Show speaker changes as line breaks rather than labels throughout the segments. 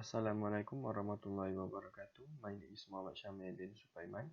Assalamualaikum warahmatullahi wabarakatuh. My name is Muhammad Syamil bin Supaiman.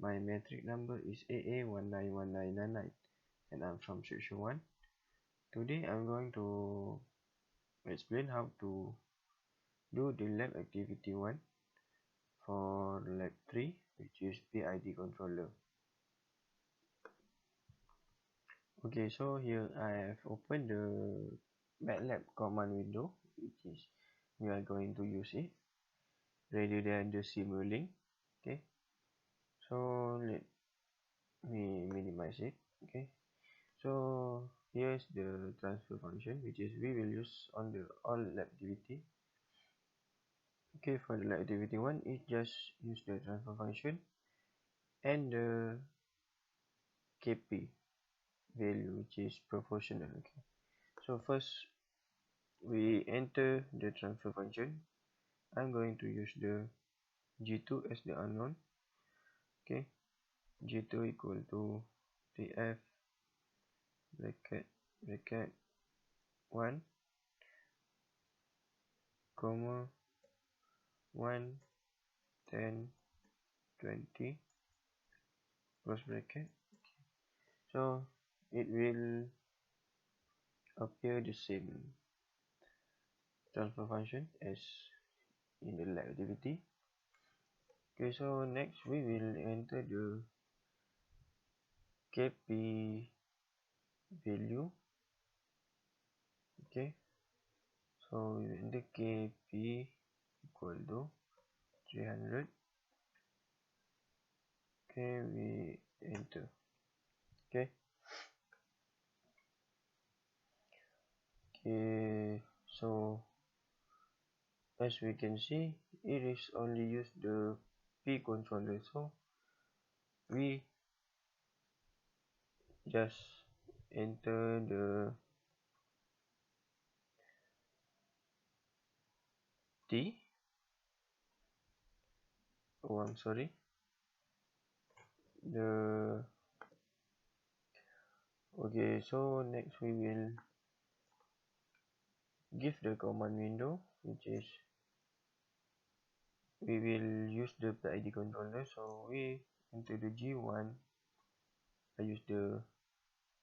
My metric number is AA191999 and I'm from section 1. Today I'm going to explain how to do the lab activity 1 for lab 3, which is PID controller. Okay, so here I have opened the MATLAB command window, which is we are going to use it rather than the simulink. Okay, so let me minimize it. Okay, so here's the transfer function, which is we will use on the all lab activity. Okay, for the lab activity 1, it just use the transfer function and the KP value, which is proportional. Okay, so first we enter the transfer function. I'm going to use the G2 as the unknown. Okay, G2 equal to TF bracket 1 comma 1 10 20 close bracket. So it will appear the same transfer function as in the lab activity. Okay, so next we will enter the KP value. Okay, so we will enter KP equal to 300. Okay, we enter. Okay, so as we can see, it is only use the P controller, so we just enter the T. Oh, I'm sorry. Okay, so next we will give the command window, which is we will use the PID controller. So we enter the G1. I use the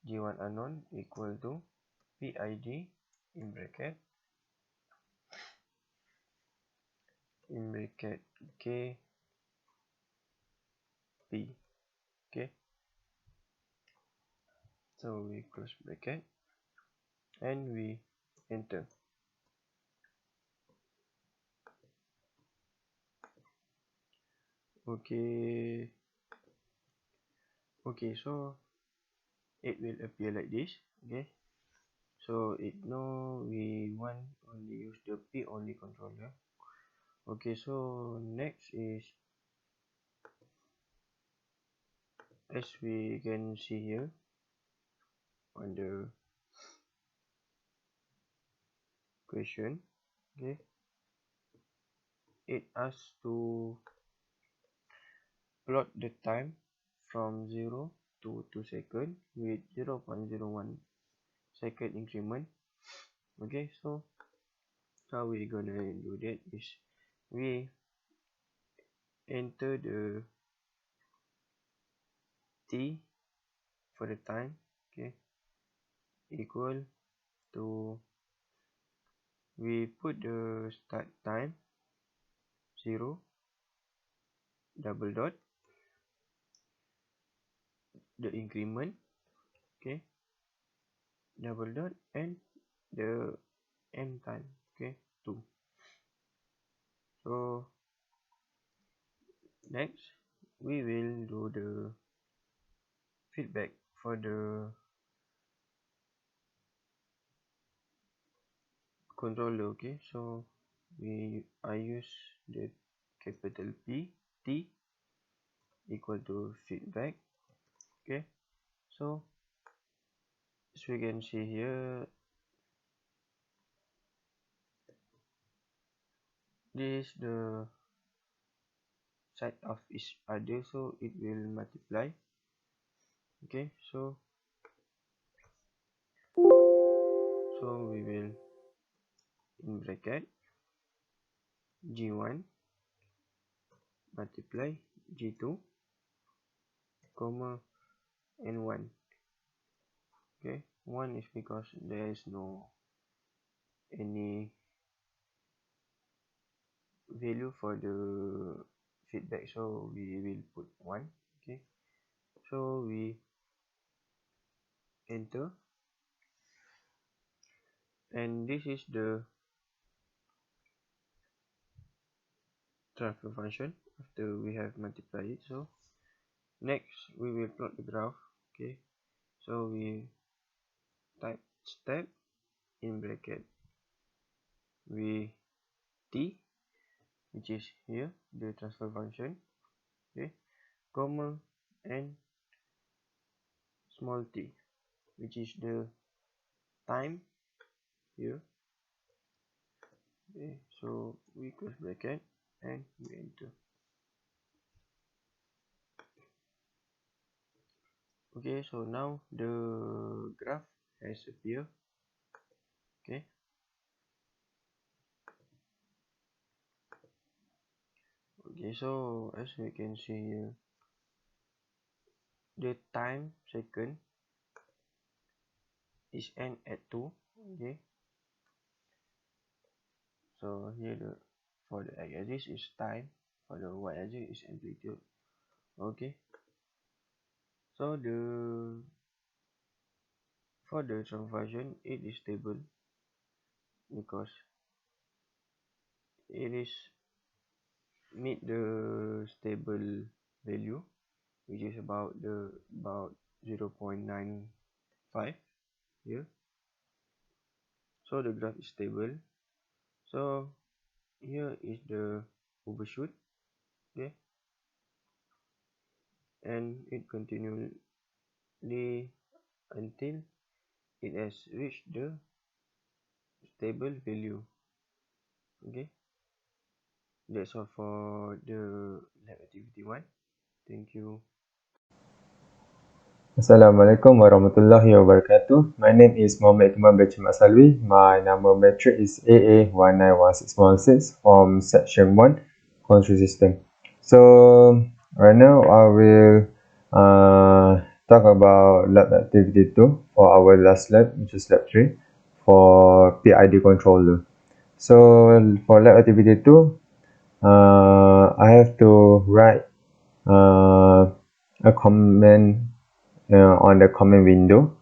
G1 unknown equal to PID in bracket KP. Okay, so we close bracket and we enter. Okay, so it will appear like this. Okay, so it know we want only use the P only controller. Okay, so next is, as we can see here on the question, okay, it asks to plot the time from 0 to 2 seconds with 0.01 second increment. Okay, so how we gonna do that is we enter the T for the time, okay, equal to, we put the start time 0 double dot the increment, okay, double dot and the end time, okay, 2. So next we will do the feedback for the controller. Okay, so I use the capital P T equal to feedback. Okay, so as we can see here, this is the side of each other, so it will multiply. Okay, so we will in bracket G1 multiply G2 comma and 1. Okay, 1 is because there is no any value for the feedback, so we will put 1. Okay, so we enter, and this is the transfer function after we have multiplied it. So next we will plot the graph. Okay, so we type step in bracket with t, which is here the transfer function, okay, comma and small t, which is the time here. Okay, so we close bracket and we enter. Okay, so now the graph has appeared. Okay, so as we can see here, the time second is n at 2. Okay, so here for the x-axis is time, for the y-axis is amplitude. Okay, so for the transversion it is stable because it is meet the stable value, which is about 0.95 here. So the graph is stable. So here is the overshoot. Okay, and it continually until it has reached the stable value. Okay, that's all for the lab activity 1. Thank you.
Assalamualaikum warahmatullahi wabarakatuh. My name is Muhammad Ikmal Bachir Masalwi. My number metric is AA191616 from section 1, control system. So right now I will talk about lab activity 2 for our last lab, which is lab 3 for PID controller. So for lab activity 2, I have to write a comment on the command window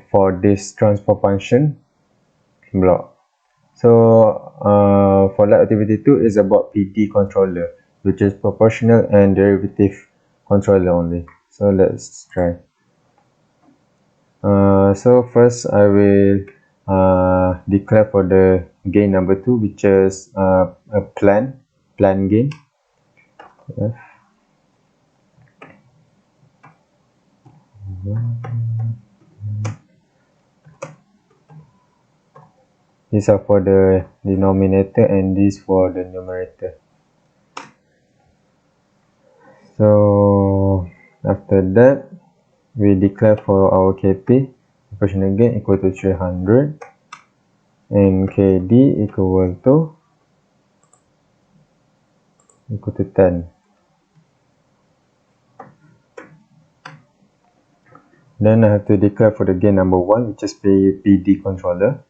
for this transfer function block. So for lab activity 2 is about PD controller, which is proportional and derivative controller only. So let's try. So first I will declare for the gain number 2, which is a plan gain. Yeah. These are for the denominator and these for the numerator. So after that, we declare for our KP, proportional gain equal to 300 and KD equal to 10. Then I have to declare for the gain number 1, which is PD controller.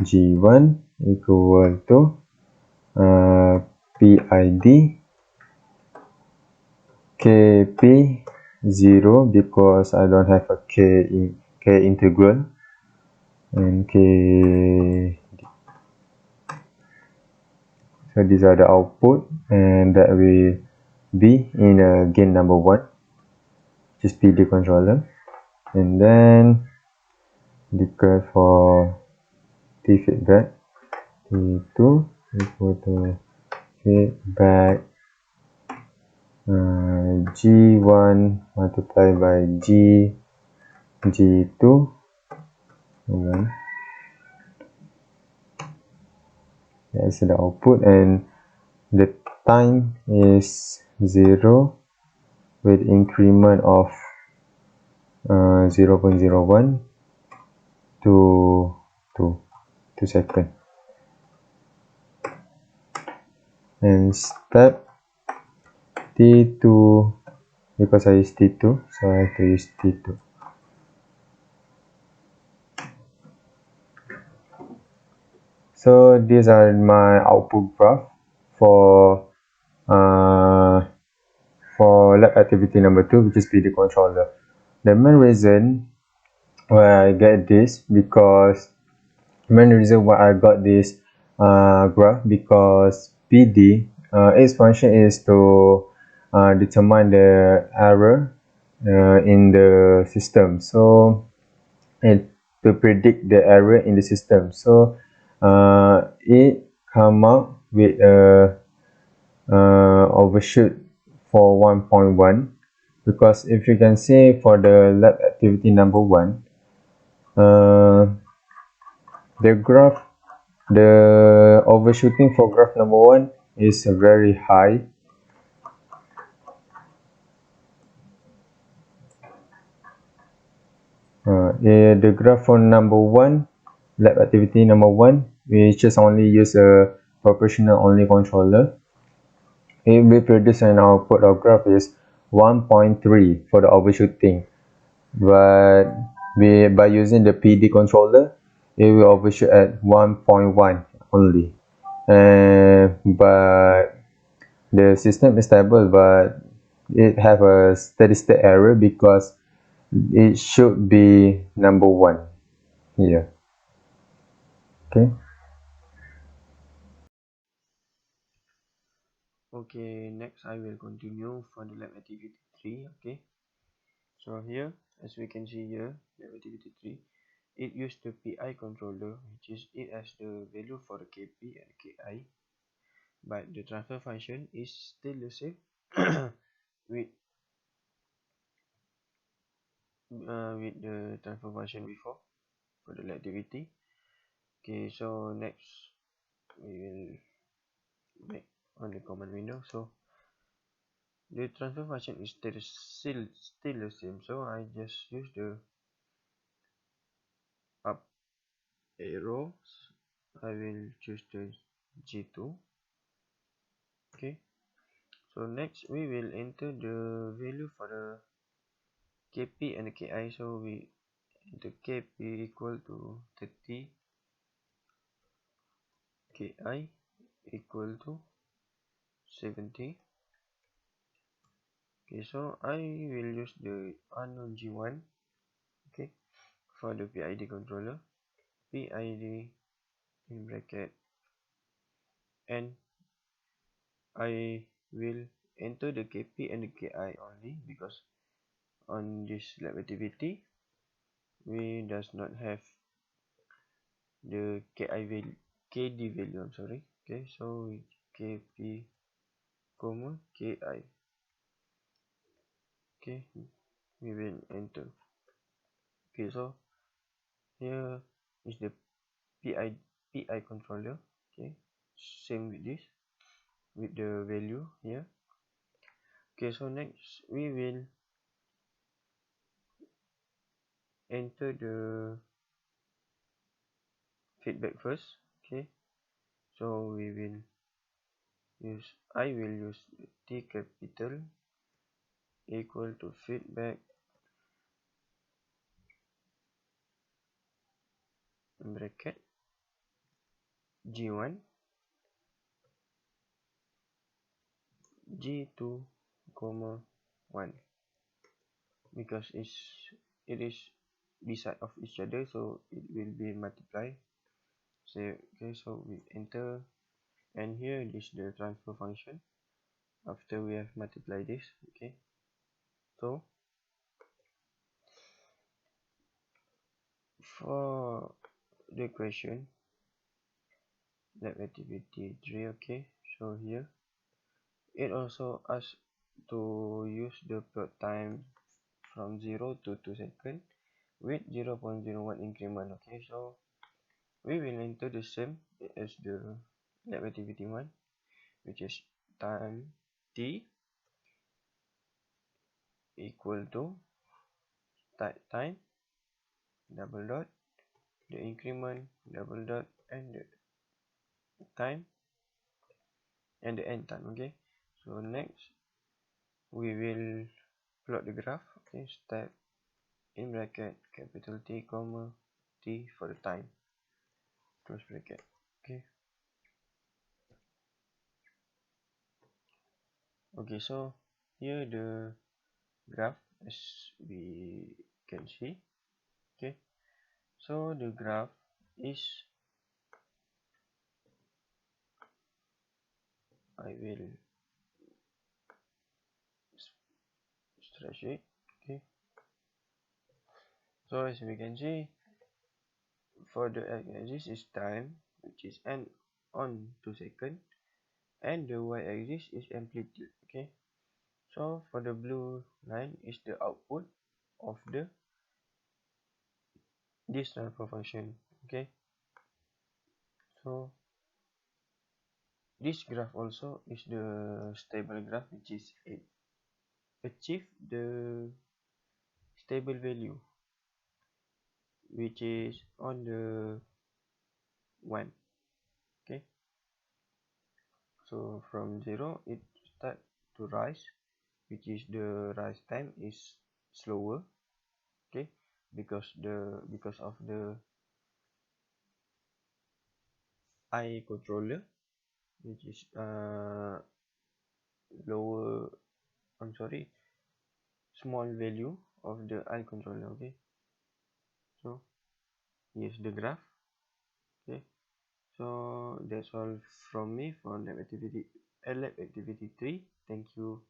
G1 equal to PID KP 0 because I don't have a K integral, and K. So these are the output, and that will be in a gain number 1, which is PD controller. And then declare for T feedback, T2 equal to feedback G1 multiplied by G2. That's the output, and the time is 0 with increment of 0.01 to 2 seconds. and step T2, because I use T2, so I have to use T2. So these are my output graph for uh, lab activity number 2, which is PD controller. The main reason why I get this, because main reason why I got this graph, because PD, its function is to determine the error in the system. So and to predict the error in the system. So it come up with a overshoot for 1.1, because if you can see for the lab activity number 1, uh, the graph, the overshooting for graph number 1 is very high. The graph for number 1, lab activity number 1, we just only use a proportional only controller. It will produce an output of graph is 1.3 for the overshooting, but by using the PD controller, it will overshoot at 1.1 only. But the system is stable, but it have a steady state error because it should be number 1 here. Okay.
Okay, next I will continue for the lab activity 3. Okay, so here, as we can see here, lab activity 3, it used the PI controller, which is it has the value for the KP and KI, but the transfer function is still the same with with the transfer function before for the lab activity. Okay, so next we will make on the command window. So the transfer function is still the same, so I just use the up arrow. I will choose the G2. Okay, so next we will enter the value for the KP and the KI. So we enter KP equal to 30, KI equal to 70. Okay, so I will use the unknown G1. Okay, for the PID controller, PID in bracket, and I will enter the KP and the KI only, because on this lab activity we does not have the KI value, KD value, I'm sorry. Okay, so we KP comma KI. Okay, we will enter. Okay, so here is the PI controller. Okay, same with this, with the value here. Okay, so next we will enter the feedback first. Okay, so I will use T capital equal to feedback bracket G1 G2 comma 1, because it is beside of each other, so it will be multiplied. So okay, so we enter, and here is the transfer function after we have multiplied this. Okay, so for the question lab activity 3, okay, so here it also asks to use the plot time from 0 to 2 seconds with 0.01 increment. Okay, so we will enter the same as the lab activity 1, which is time t equal to time double dot the increment double dot and the time and the end time. Okay, so next we will plot the graph. Okay, step in bracket capital T comma T for the time, close bracket. Okay, so here the graph as we can see. Okay, so the graph is, I will stretch it. Okay, so as we can see, for the x-axis is time, which is n on 2 seconds, and the y-axis is amplitude. Okay, so for the blue line is the output of this transfer function. Okay, so this graph also is the stable graph, which is it achieve the stable value, which is on the 1. Okay, so from 0 it start to rise, which is the rise time is slower. Okay, because of the eye controller, which is lower, I'm sorry, small value of the eye controller. Okay, so here's the graph. Okay, so that's all from me for lab activity 3. Thank you.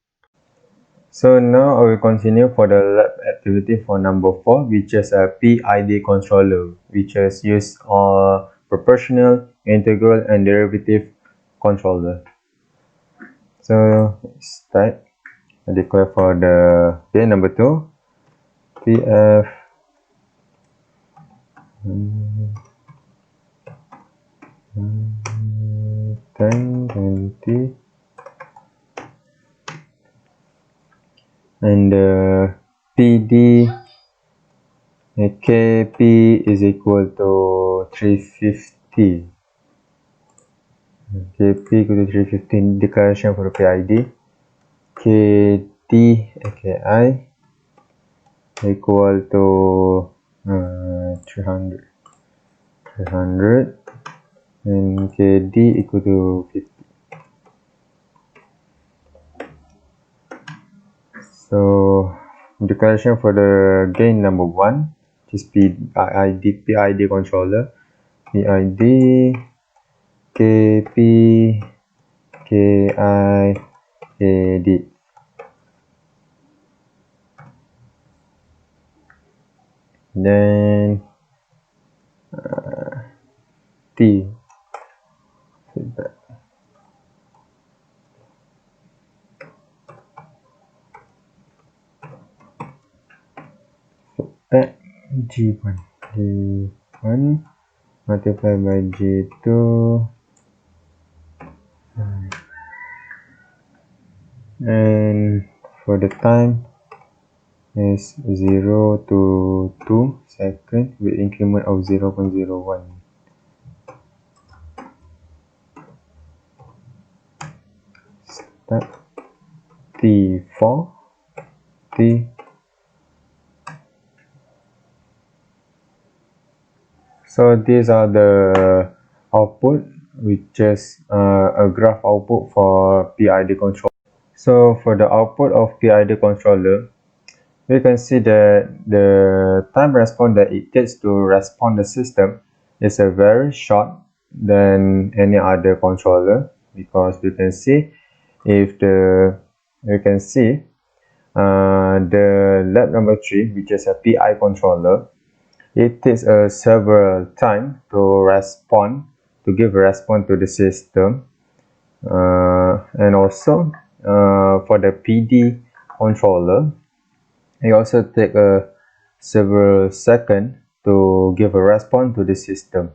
So now I will continue for the lab activity for number 4, which is a PID controller, which is used on proportional, integral, and derivative controller. So start. I declare for the game number 2, PF 10, 20, and PD KP is equal to 350. KP equal to 350. Declaration for the PID. KD AKI equal to 300, and KD equal to 50. So declaration for the gain number 1, which is PID controller. PID KP KI KD. Then T feedback. Feedback G1 multiplied by G2, and for the time is 0 to 2 seconds with increment of 0.01. Start T4 T. So these are the output, which is a graph output for PID control. So for the output of PID controller, we can see that the time response that it takes to respond the system is a very short than any other controller, because we can see the lab number 3, which is a PI controller, it takes several time to give a response to the system, and also for the PD controller, it also takes several seconds to give a response to the system.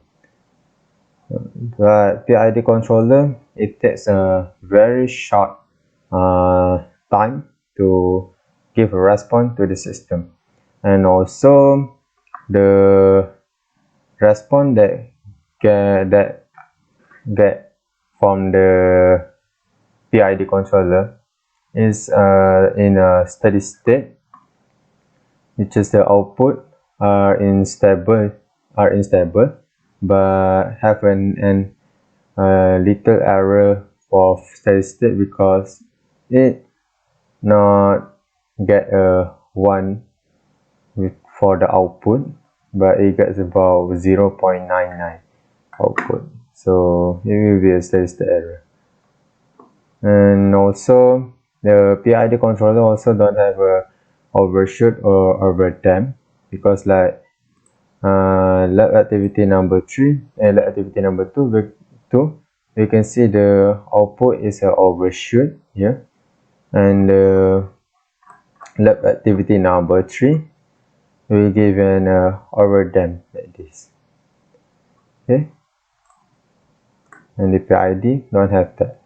But PID controller, it takes a very short time to give a response to the system, and also the response that get from the PID controller is in a steady state, which is the output are unstable, but have an little error of steady state because it not get a 1 for the output, but it gets about 0.99 output, so it will be a steady state error. And also the PID controller also don't have a overshoot or overdamp, because like lab activity number 3 and lab activity number 2, you can see the output is a overshoot here, and lab activity number 3 will give an overdamp like this. Okay, and the PID don't have that.